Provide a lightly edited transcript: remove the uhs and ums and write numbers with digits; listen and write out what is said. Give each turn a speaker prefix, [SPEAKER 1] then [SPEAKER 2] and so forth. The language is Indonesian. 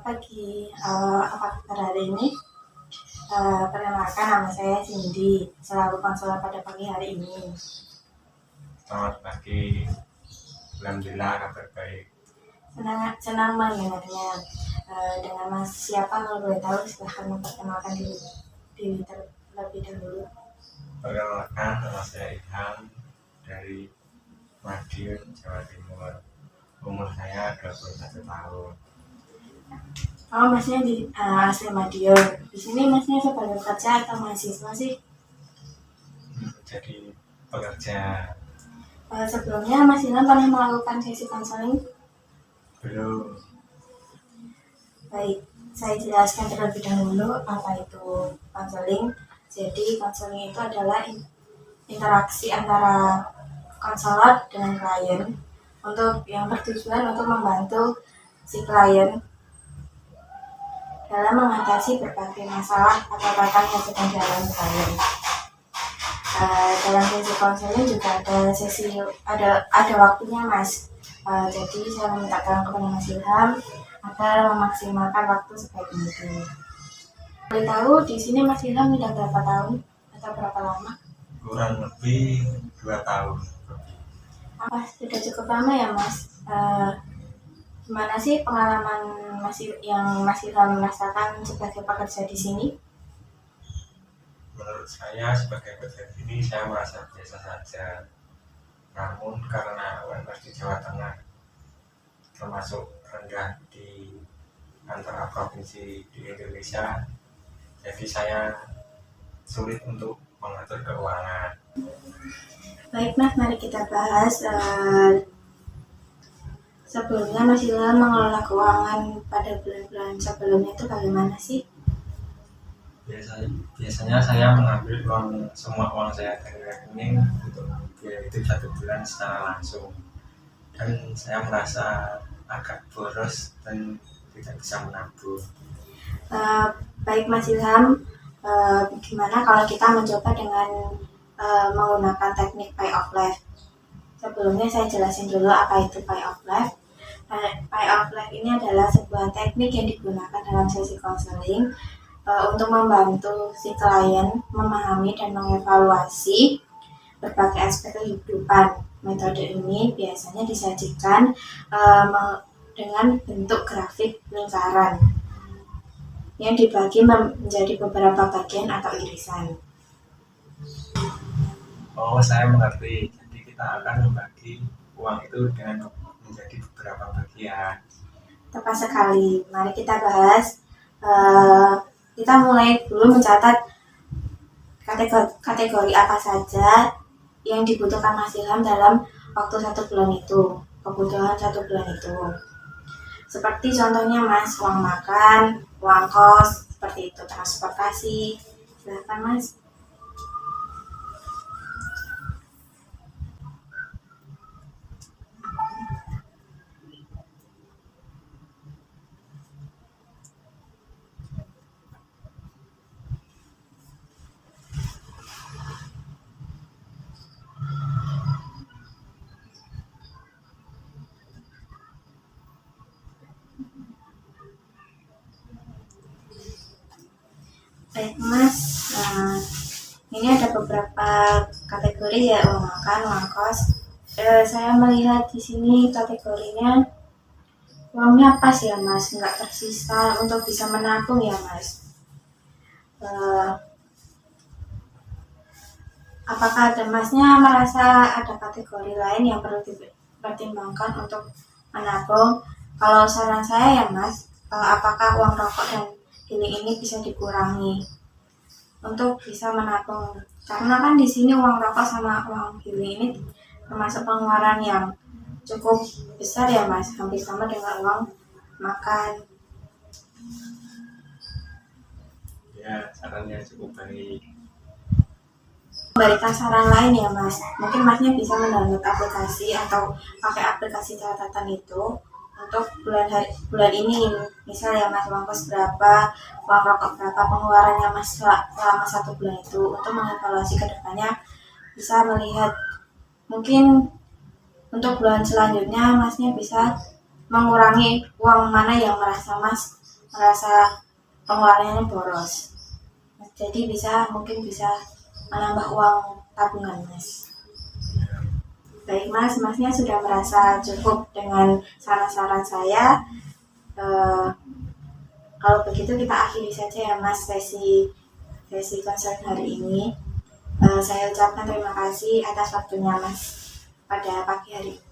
[SPEAKER 1] pagi. Apa kabar hari ini? Perkenalkan, nama saya Cindy, selaku konselor pada pagi hari ini.
[SPEAKER 2] Selamat pagi, alhamdulillah kabar baik.
[SPEAKER 1] Senang mendengarnya. Dengan Mas siapa kalau boleh tahu, silahkan memperkenalkan diri terlebih dahulu.
[SPEAKER 2] Perkenalkan, nama saya Ilham dari Madiun, Jawa Timur. Umur saya 21 tahun.
[SPEAKER 1] Oh, Masnya di asli Madiun. Di sini Masnya sebagai pekerja atau mahasiswa sih?
[SPEAKER 2] Jadi pekerja.
[SPEAKER 1] Sebelumnya Mas Ilham pernah melakukan sesi konseling?
[SPEAKER 2] Belum.
[SPEAKER 1] Baik, saya jelaskan terlebih dahulu apa itu konseling. Jadi konseling itu adalah interaksi antara konselor dengan klien yang bertujuan untuk membantu si klien dalam mengatasi berbagai masalah atau tantangan yang sedang dialami klien. Dalam sesi konseling juga ada waktunya, Mas. Jadi saya meminta tolong kepada Mas Ilham agar memaksimalkan waktu sebaik mungkin. Boleh tahu di sini Mas Ilham sudah berapa tahun atau berapa lama?
[SPEAKER 2] Kurang lebih 2 tahun.
[SPEAKER 1] Sudah cukup lama ya, Mas. Gimana sih pengalaman yang Mas Ilham merasakan sebagai pekerja di sini?
[SPEAKER 2] Menurut saya sebagai pekerja di sini saya merasa biasa saja. Namun karena UMR di Jawa Tengah termasuk rendah di antara provinsi di Indonesia, jadi saya sulit untuk mengatur keuangan.
[SPEAKER 1] Baik, Mas, mari kita bahas. Sebelumnya Mas Ilham mengelola keuangan pada bulan-bulan sebelumnya itu bagaimana sih?
[SPEAKER 2] Biasanya saya mengambil semua uang saya dari rekening untuk biaya itu 1 bulan secara langsung, dan saya merasa agak boros dan tidak bisa menabung.
[SPEAKER 1] Baik, Mas Ilham, bagaimana kalau kita mencoba dengan menggunakan teknik pay off life? Sebelumnya saya jelasin dulu apa itu pay off life. Pay off life ini adalah sebuah teknik yang digunakan dalam sesi konseling untuk membantu si klien memahami dan mengevaluasi berbagai aspek kehidupan. Metode ini biasanya disajikan dengan bentuk grafik lingkaran yang dibagi menjadi beberapa bagian atau irisan.
[SPEAKER 2] Oh, saya mengerti. Jadi kita akan membagi uang itu dengan menjadi beberapa bagian.
[SPEAKER 1] Tepat sekali. Mari kita bahas. Kita mulai dulu mencatat kategori apa saja yang dibutuhkan Mas Ilham dalam waktu 1 bulan itu. Kebutuhan 1 bulan itu. Seperti contohnya, Mas, uang makan, uang kos, seperti itu, transportasi. Silakan, Mas. Baik, Mas. Ini ada beberapa kategori ya, uang makan, uang kos. Saya melihat di sini kategorinya uangnya pas ya, Mas, nggak tersisa untuk bisa menabung ya, Mas. Apakah Masnya merasa ada kategori lain yang perlu dipertimbangkan untuk menabung? Kalau saran saya ya, Mas, apakah uang rokok dan ini bisa dikurangi untuk bisa menabung? Karena kan di sini uang rokok sama uang ini termasuk pengeluaran yang cukup besar ya, Mas, hampir sama dengan uang makan.
[SPEAKER 2] Ya, sarannya cukup baik.
[SPEAKER 1] Memberikan saran lain ya, Mas, mungkin Masnya bisa mendownload aplikasi atau pakai aplikasi catatan itu untuk bulan ini. Misal ya, Mas, uang kos berapa, uang rokok berapa, pengeluarannya Mas selama 1 bulan itu, untuk mengevaluasi ke depannya bisa melihat mungkin untuk bulan selanjutnya Masnya bisa mengurangi uang mana yang merasa Mas merasa pengeluarannya boros. Jadi mungkin bisa menambah uang tabungan Mas. Baik Mas, Masnya sudah merasa cukup dengan saran-saran saya. Kalau begitu kita akhiri saja ya Mas sesi konseling hari ini. Saya ucapkan terima kasih atas waktunya Mas pada pagi hari ini.